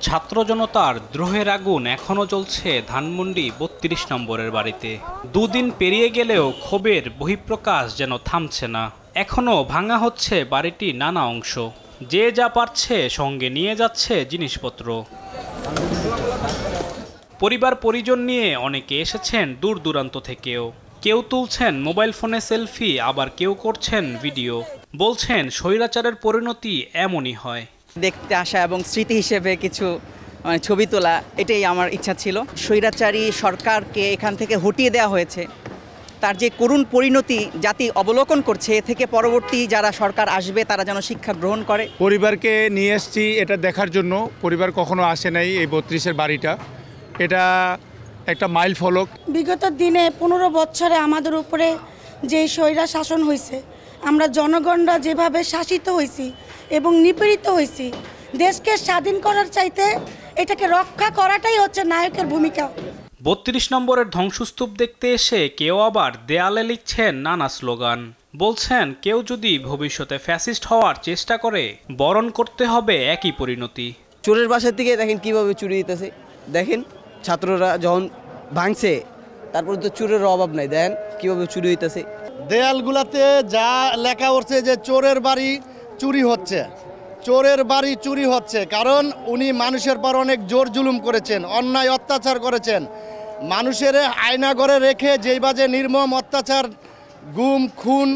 ছাত্র জনতার দ্রোহের আগুন এখনও জ্বলছে ধানমন্ডি ৩২ নম্বরের বাড়িতে। দুদিন পেরিয়ে গেলেও ক্ষোভের বহিঃপ্রকাশ যেন থামছে না। এখনও ভাঙা হচ্ছে বাড়িটির নানা অংশ। যে যা পারছে সঙ্গে নিয়ে যাচ্ছে জিনিসপত্র। পরিবার পরিজন নিয়ে অনেকে এসেছেন দূর দূরান্ত থেকেও। কেউ তুলছেন মোবাইল ফোনে সেলফি, আবার কেউ করছেন ভিডিও। বলছেন স্বৈরাচারের পরিণতি এমনই হয়। দেখতে আসা এবং স্মৃতি হিসেবে কিছু ছবি তোলা, এটাই আমার ইচ্ছা ছিল। স্বৈরাচারী সরকারকে এখান থেকে হটিয়ে দেওয়া হয়েছে, তার যে করুণ পরিণতি জাতি অবলোকন করছে, এ থেকে পরবর্তী যারা সরকার আসবে তারা যেন শিক্ষা গ্রহণ করে। পরিবারকে নিয়ে এসেছি এটা দেখার জন্য। পরিবার কখনো আসে নাই এই ৩২-এর বাড়িটা। এটা একটা মাইল ফলক। বিগত দিনে 15 বছরে আমাদের উপরে যে স্বৈরা শাসন হয়েছে, আমরা জনগণরা যেভাবে শাসিত হয়েছি এবং নিপীড়িত হয়েছি, দেশকে স্বাধীন করার চাইতে এটাকে রক্ষা করাটাই হচ্ছে নায়কের ভূমিকা। ৩২ নম্বরের ধ্বংসস্তূপ দেখতে এসে কেউ আবার দেয়ালে লিখছেন নানা স্লোগান। বলছেন কেউ যদি ভবিষ্যতে ফ্যাসিস্ট হওয়ার চেষ্টা করে, বরণ করতে হবে একই পরিণতি। চোরের বাসার থেকে দেখেন কিভাবে চুরি দিতেছে। দেখেন ছাত্ররা যখন ভাঙছে, তারপর তো চোরের অভাব নাই, দেখেন কিভাবে চুরি হইতেছে। দেয়ালগুলাতে যা লেখা উঠছে যে চোরের বাড়ি চুরি হচ্ছে, চোরের বাড়ি চুরি হচ্ছে। কারণ উনি মানুষের পর অনেক জোর জুলুম করেছেন, অন্যায় অত্যাচার করেছেন। মানুষের আয়না ঘরে রেখে যেই বাজে নির্মম অত্যাচার, গুম খুন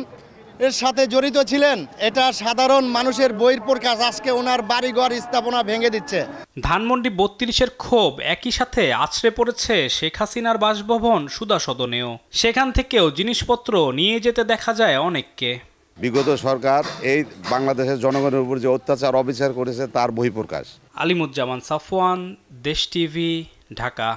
এর সাথে জড়িত ছিলেন, এটা সাধারণ মানুষের বহিঃপ্রকাশ। আজকে ওনার বাড়িঘর স্থাপনা ভেঙে দিচ্ছে। ধানমন্ডি ৩২-এর ক্ষোভ একই সাথে আছড়ে পড়েছে শেখ হাসিনার বাসভবন সুধা সদনেও। সেখান থেকেও জিনিসপত্র নিয়ে যেতে দেখা যায় অনেককে। বিগত সরকার এই বাংলাদেশের জনগণের উপর যে অত্যাচার অবিচার করেছে তার বহিঃপ্রকাশ। আলিমুজ্জামান সাফওয়ান, দেশ টিভি, ঢাকা।